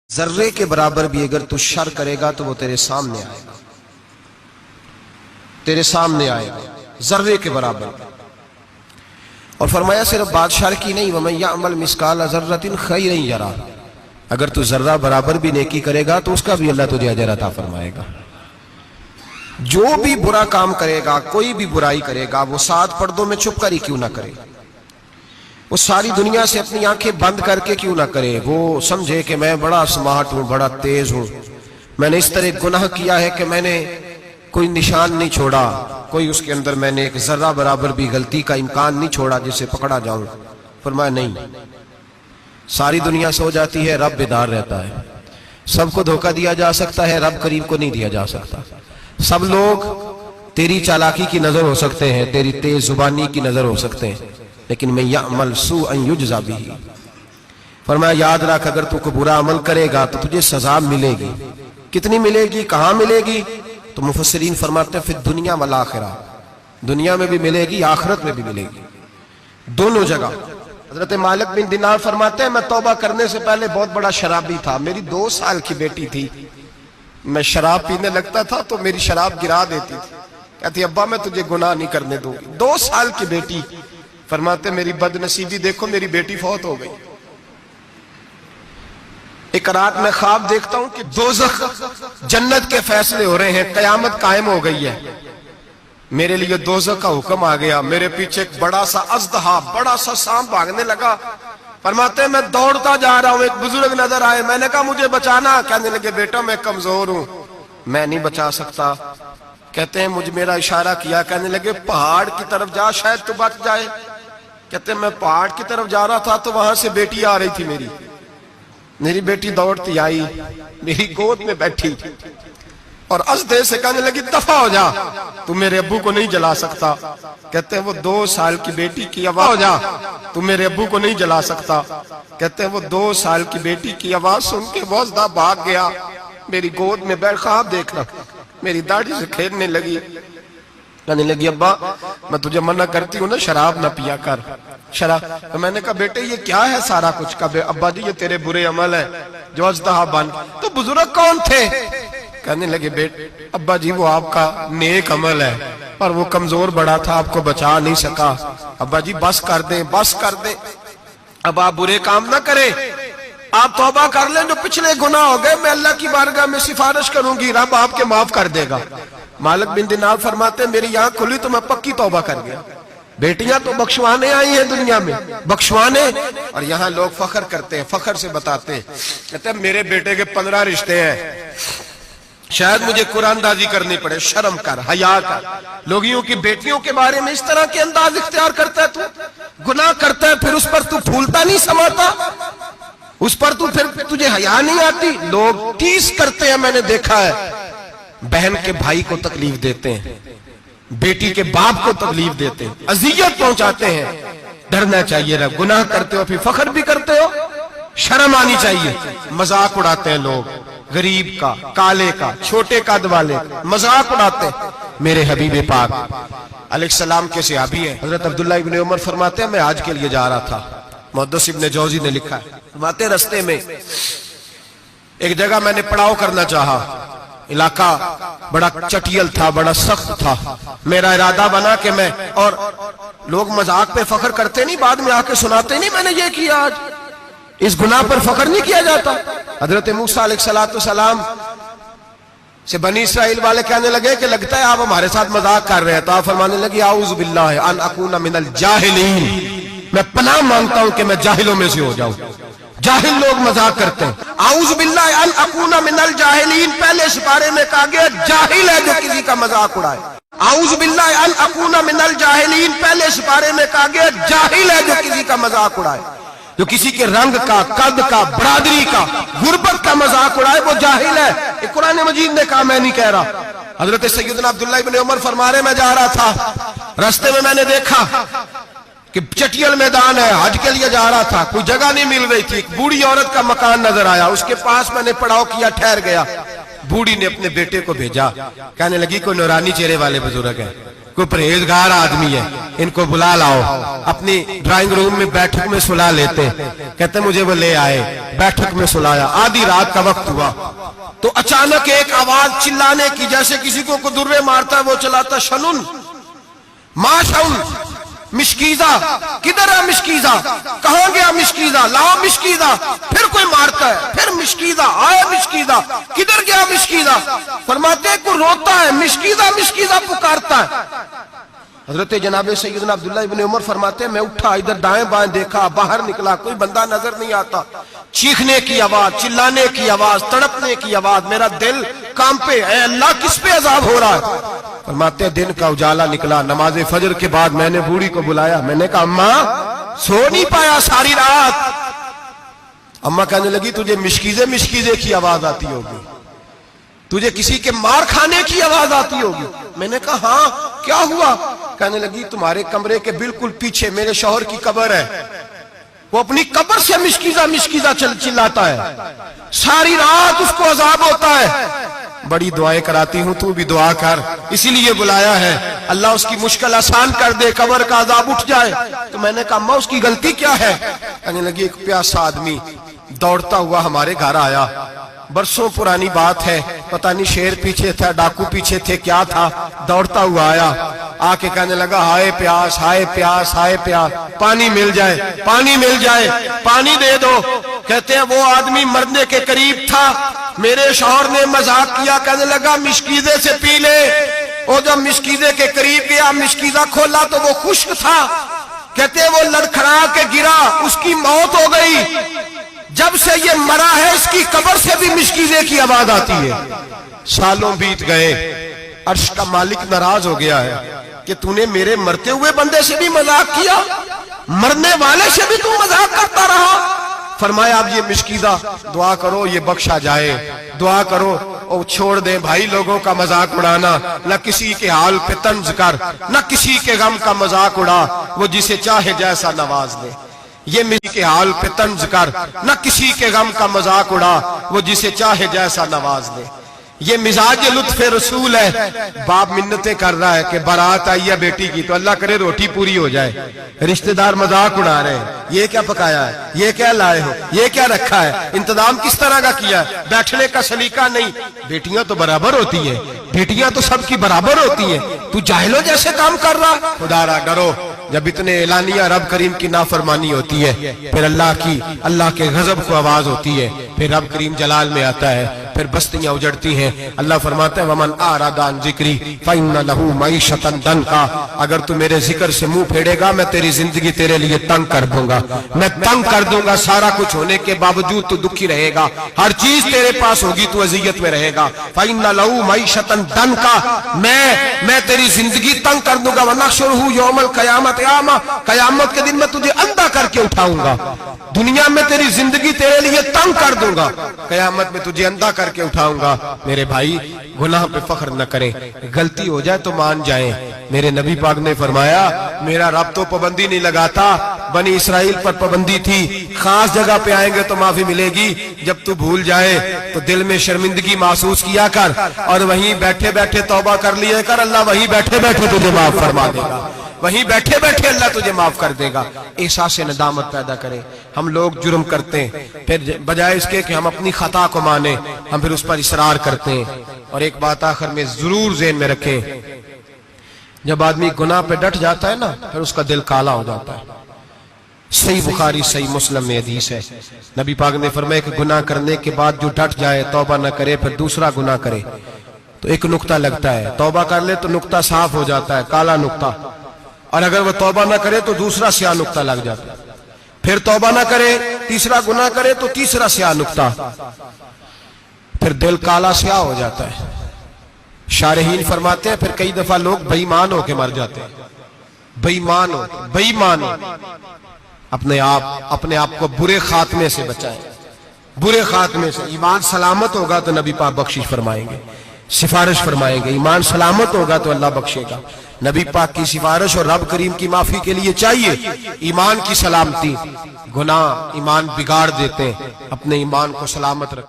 ذرے کے برابر بھی اگر تو شر کرے گا تو وہ تیرے سامنے آئے گا، تیرے سامنے آئے گا ذرے کے برابر۔ اور فرمایا صرف بات شر کی نہیں، وَمَن يَعْمَلْ مِثْقَالَ ذَرَّةٍ خَيْرًا يَرَهُ، اگر تو ذرہ برابر بھی نیکی کرے گا تو اس کا بھی اللہ تجھے اجر عطا فرمائے گا۔ جو بھی برا کام کرے گا، کوئی بھی برائی کرے گا، وہ 7 پردوں میں چھپ کر ہی کیوں نہ کرے، وہ ساری دنیا سے اپنی آنکھیں بند کر کے کیوں نہ کرے، وہ سمجھے کہ میں بڑا سمارٹ ہوں، بڑا تیز ہوں، میں نے اس طرح گناہ کیا ہے کہ میں نے کوئی نشان نہیں چھوڑا، کوئی اس کے اندر میں نے ایک ذرہ برابر بھی غلطی کا امکان نہیں چھوڑا جسے پکڑا جاؤں۔ فرمایا نہیں، ساری دنیا سو جاتی ہے، رب بیدار رہتا ہے۔ سب کو دھوکہ دیا جا سکتا ہے، رب کریم کو نہیں دیا جا سکتا۔ سب لوگ تیری چالاکی کی نظر ہو سکتے ہیں، تیری تیز زبانی کی نظر ہو سکتے ہیں، لیکن میں یعمل سوءا یجزا بہ، فرمایا یاد رکھ اگر تو کوئی برا عمل کرے گا تو تجھے سزا ملے گی۔ کتنی ملے گی، کہاں ملے گی؟ تو مفسرین فرماتے ہیں فی الدنیا والآخرہ، دنیا میں بھی ملے گی، آخرت میں بھی ملے گی، دونوں جگہ۔ حضرت مالک بن دینار فرماتے ہیں میں توبہ کرنے سے پہلے بہت بڑا شرابی تھا، میری 2 سال کی بیٹی تھی، میں شراب پینے لگتا تھا تو میری شراب گرا دیتی تھی، کہتی ابا میں تجھے گناہ نہیں کرنے دوں گی۔ 2 سال کی بیٹی، فرماتے میری بد نصیبی دیکھو میری بیٹی فوت ہو گئی۔ ایک رات میں خواب دیکھتا ہوں کہ دوزخ جنت کے فیصلے ہو رہے ہیں، قیامت قائم ہو گئی ہے، میرے لیے دوزخ کا حکم آ گیا، میرے پیچھے ایک بڑا سا اژدہا، بڑا سا سانپ بھاگنے لگا۔ فرماتے ہیں میں دوڑتا جا رہا ہوں، ایک بزرگ نظر آئے، میں نے کہا مجھے بچانا، کہنے لگے بیٹا میں کمزور ہوں، میں نہیں بچا سکتا۔ کہتے ہیں مجھے میرا اشارہ کیا، کہنے لگے پہاڑ کی طرف جا شاید تو بچ جائے۔ کہتے ہیں میں پہاڑ کی طرف جا رہا تھا تو وہاں سے بیٹی آ رہی تھی، میری بیٹی دوڑتی آئی، میری گود میں بیٹھی اور اژدہے سے کہنے لگی دفع ہو جا، تو میرے ابو کو نہیں جلا سکتا۔ کہتے ہیں وہ 2 سال کی بیٹی کی آواز، ہو جا تو میرے ابو کو نہیں جلا سکتا۔ کہتے ہیں وہ 2 سال کی بیٹی کی آواز سن کے وہ اژدہا بھاگ گیا، میری گود میں بیٹھ خواب دیکھنا، میری داڑھی سے کھیلنے لگی، کہنے لگی ابا میں تجھے منع کرتی ہوں نا شراب نہ پیا کر، شراب۔ تو میں نے کہا بیٹے یہ کیا ہے سارا کچھ؟ کہا ابا جی یہ تیرے برے عمل ہے جو اژدہا بن۔ تو بزرگ کون تھے؟ کہنے لگے بیٹے ابا جی وہ آپ کا نیک عمل ہے، پر وہ کمزور بڑا تھا، آپ کو بچا نہیں سکا۔ ابا جی بس کر دیں، بس کر دیں، اب آپ برے کام نہ کریں، آپ توبہ کر لیں، جو پچھلے گناہ ہو گئے میں اللہ کی بارگاہ میں سفارش کروں گی، رب آپ کے معاف کر دے گا۔ مالک بن دینار فرماتے ہیں میری آنکھ کھلی تو میں پکی توبہ کر گیا۔ بیٹیاں تو بخشوانے آئی ہیں دنیا میں، بخشوانے، اور یہاں لوگ فخر کرتے ہیں، فخر سے بتاتے ہیں، کہتے ہیں میرے بیٹے کے 15 رشتے ہیں، شاید مجھے قرآن اندازی کرنی پڑے، شرم کر، حیا کر، لوگیوں کی بیٹیوں کے بارے میں اس طرح کے انداز اختیار کرتا ہے، تو گناہ کرتا ہے پھر اس پر تو پھولتا نہیں سماتا، اس پر تو پھر تجھے حیا نہیں آتی۔ لوگ ٹیس کرتے ہیں، میں نے دیکھا ہے، بہن کے بھائی کو تکلیف دیتے ہیں، بیٹی کے باپ کو تکلیف دیتے ہیں، اذیت پہنچاتے ہیں۔ ڈرنا چاہیے رب، گناہ کرتے ہو پھر فخر بھی کرتے ہو، شرم آنی چاہیے۔ مذاق اڑاتے ہیں لوگ، غریب کا، کالے کا، چھوٹے قد والے کا مذاق اڑاتے ہیں۔ میرے حبیب پاک علیہ السلام کے صحابی ہیں حضرت عبداللہ ابن عمر فرماتے ہیں میں حج کے لیے جا رہا تھا، محدث ابن جوزی نے لکھا ہے، فرماتے ہیں رستے میں ایک جگہ میں نے پڑاؤ کرنا چاہا، علاقہ بڑا چٹیل تھا، بڑا سخت تھا، میرا ارادہ بنا کہ میں، اور لوگ مذاق پہ فخر کرتے نہیں، بعد میں آ کے سناتے نہیں میں نے یہ کیا، آج اس گناہ پر فخر نہیں کیا جاتا۔ حضرت موسیٰ علیہ السلام سے بنی اسرائیل والے کہنے لگے کہ لگتا ہے آپ ہمارے ساتھ مذاق کر رہے ہیں، تو آپ فرمانے لگے اعوذ باللہ ان اکون من الجاہلین، میں پناہ مانگتا ہوں کہ میں جاہلوں میں سے ہو جاؤں۔ جاہل لوگ مذاق کرتے ہیں، اعوذ باللہ ان اکون من الجاہلین پہلے سپارے میں کہا گیا جاہل ہے جو کسی کا مذاق اڑائے، اعوذ باللہ ان اکون من الجاہلین پہلے سپارے میں کہا گیا جاہل ہے جو کسی کا مذاق اڑائے، جو کسی کے رنگ کا، قد کا، برادری کا، غربت کا مذاق اڑائے وہ جاہل ہے۔ یہ قرآن مجید نے کہا، میں نہیں کہہ رہا۔ حضرت سیدنا عبداللہ ابن عمر فرما رہے میں جا رہا تھا، راستے میں نے دیکھا کہ چٹیل میدان ہے، حج کے لیے جا رہا تھا، کوئی جگہ نہیں مل رہی تھی، ایک بوڑھی عورت کا مکان نظر آیا، اس کے پاس میں نے پڑاؤ کیا، ٹھہر گیا۔ بوڑھی نے اپنے بیٹے کو بھیجا، کہنے لگی کوئی نورانی چہرے والے بزرگ ہیں، कोई परहेजगार आदमी है, इनको बुला लाओ, अपनी ड्राइंग रूम में बैठक में सुला लेते। कहते मुझे वो ले आए, बैठक में सुलाया, आधी रात का वक्त हुआ तो अचानक एक आवाज चिल्लाने की, जैसे किसी को दुर्रे मारता है वो चलाता, शनुन माशउन, मिशकीजा, किधर है मिशकीजा, कहां गया मिशकीजा, लाओ मिशकीजा। फिर कोई मारता है, फिर मिशकीजा, आया मिशकीजा, किधर गया मिशकीजा। फरमाते को रोता है, मिशकीजा मिशकीजा पुकारता है। हजरत जनाब सैयदना अब्दुल्लाह इब्न उमर फरमाते हैं मैं उठा, इधर दाएं बाएं देखा, बाहर निकला, कोई बंदा नजर नहीं आता। चीखने की आवाज, चिल्लाने की आवाज, तड़पने की आवाज, मेरा दिल कांपे, ऐ अल्लाह किस पे अजाब हो रहा है। फरमाते हैं दिन का उजाला निकला, नमाज फजर के बाद मैंने बूढ़ी को बुलाया, मैंने कहा अम्मा सो नहीं पाया सारी रात। अम्मा कहने लगी तुझे मिशकीजे मिशकीजे की आवाज आती होगी, तुझे किसी के मार खाने की आवाज आती होगी। मैंने कहा हाँ क्या हुआ। कहने लगी तुम्हारे कमरे के बिल्कुल पीछे मेरे शौहर की कब्र है, वो अपनी कब्र से मिशकीजा मिशकीजा चिल्लाता है, सारी रात उसको अजाब होता है। बड़ी दुआएं कराती हूं, तू भी दुआ कर, इसीलिए बुलाया है, अल्लाह उसकी मुश्किल आसान कर दे, कब्र का अजाब उठ जाए। तो मैंने कहा अम्मा उसकी गलती क्या है। कहने लगी एक प्यासा आदमी दौड़ता हुआ हमारे घर आया, बरसों पुरानी बात है, पता नहीं शेर पीछे था, डाकू पीछे थे, क्या था, दौड़ता हुआ आया, आके कहने लगा हाय प्यास हाय प्यास हाय प्यास, पानी मिल जाए पानी मिल जाए, पानी दे दो। कहते हैं वो आदमी मरने के करीब था, मेरे शौहर ने मजाक किया, कहने लगा मिशकीजे से पी ले। वो जब मिशकीजे के करीब गया, मिशकीजा खोला तो वो खुश्क था। कहते हैं वो लड़खड़ा के गिरा, उसकी मौत हो गई। जब से ये मरा है इसकी कब्र से भी मिशकीजे की आवाज आती है। सालों बीत गए, अर्श का मालिक नाराज हो गया है कि तूने मेरे मरते हुए बंदे से भी मजाक किया, मरने वाले से भी तू मजाक करता रहा। फरमाया अब ये मिशकीजा दुआ करो ये बख्शा जाए, दुआ करो और छोड़ दे भाई लोगों का मजाक उड़ाना, न किसी के हाल पे तंज कर, न किसी के गम का मजाक उड़ा, वो जिसे चाहे जैसा नवाज दे। ये मिल के हाल पे तंज कर, न किसी के गम का मजाक उड़ा, वो जिसे चाहे जैसा नवाज दे। ये मिजाज लुत्फ रसूल है। बाप मिन्नतें कर रहा है कि बारात आई है बेटी की, तो अल्लाह करे रोटी पूरी हो जाए, रिश्तेदार मजाक उड़ा रहे हैं, ये क्या पकाया है, ये क्या लाए हो, ये क्या रखा है, इंतजाम किस तरह का किया है, बैठने का सलीका नहीं। बेटियां तो बराबर होती है, बेटियां तो सबकी बराबर होती है, तू जाहिलो जैसे काम कर रहा। खुदारा डरो, जब इतने एलानिया रब करीम की नाफरमानी होती है, फिर अल्लाह के गजब को आवाज होती है, फिर रब करीम जलाल में आता है, फिर बस्तियां उजड़ती हैं। अल्लाह फरमाता है वमन आरादा अन जिक्री फइन्ना लहू मईशतन दनका, अगर तू मेरे जिक्र से मुंह फेरेगा मैं तेरी जिंदगी तेरे लिए तंग कर दूंगा, मैं तंग कर दूंगा। सारा कुछ होने के बावजूद तू दुखी रहेगा, हर चीज तेरे पास होगी, तू अजियत में रहेगा। फइन्ना लहू मईशतन दनका, मैं तेरी जिंदगी तंग कर दूंगा। वनहशुरहू यौमल क़यामत आमा, कयामत के दिन मैं तुझे अंधा करके उठाऊंगा। दुनिया में तेरी जिंदगी तेरे लिए तंग कर दूंगा, कयामत में तुझे अंधा करके उठाऊंगा। मेरे भाई गुनाह पे फख्र न करें, गलती हो जाए तो मान जाएं। मेरे नबी पाक ने फरमाया मेरा रब तो पाबंदी नहीं लगाता, बनी इसराइल पर पाबंदी थी, खास जगह पे आएंगे तो माफी मिलेगी। जब तू भूल जाए तो दिल में शर्मिंदगी महसूस किया कर और वहीं बैठे बैठे तौबा कर लिया कर, अल्लाह वहीं बैठे बैठे तुझे माफ फरमा देगा, वहीं बैठे बैठे अल्लाह तुझे माफ कर देगा। एहसास नदामत पैदा करें। हम लोग जुर्म करते हैं, फिर बजाय इसके कि हम अपनी खता को माने हम फिर उस पर इसरार करते हैं। और एक बात आखिर में जरूर ज़हन में रखें, जब आदमी गुनाह पे डट जाता है ना फिर उसका दिल काला हो जाता है। सही बुखारी सही मुस्लिम में हदीस है, नबी पाक ने फरमाया कि गुनाह करने के बाद जो डट जाए, तौबा न करे, फिर दूसरा गुनाह करे तो एक नुक्ता लगता है, तौबा कर ले तो नुक्ता साफ हो जाता है, काला नुक्ता, और अगर वो तौबा ना करे तो दूसरा स्याह नुक्ता लग जाता है, फिर तौबा ना करे तीसरा गुनाह करे तो तीसरा स्याह नुक्ता, फिर दिल काला स्याह हो जाता है। शारहीन फरमाते हैं फिर कई दफा लोग बेईमान होके मर जाते हैं, बेईमान हो अपने आप को बुरे खात्मे से बचाएं, बुरे खात्मे से। ईमान सलामत होगा तो नबी पाक बख्शिश फरमाएंगे, सिफारिश फरमाएंगे। ईमान सलामत होगा तो अल्लाह बख्शेगा। नबी पाक की सिफारिश और रब करीम की माफी के लिए चाहिए ईमान की सलामती। गुनाह ईमान बिगाड़ देते हैं, अपने ईमान को सलामत रख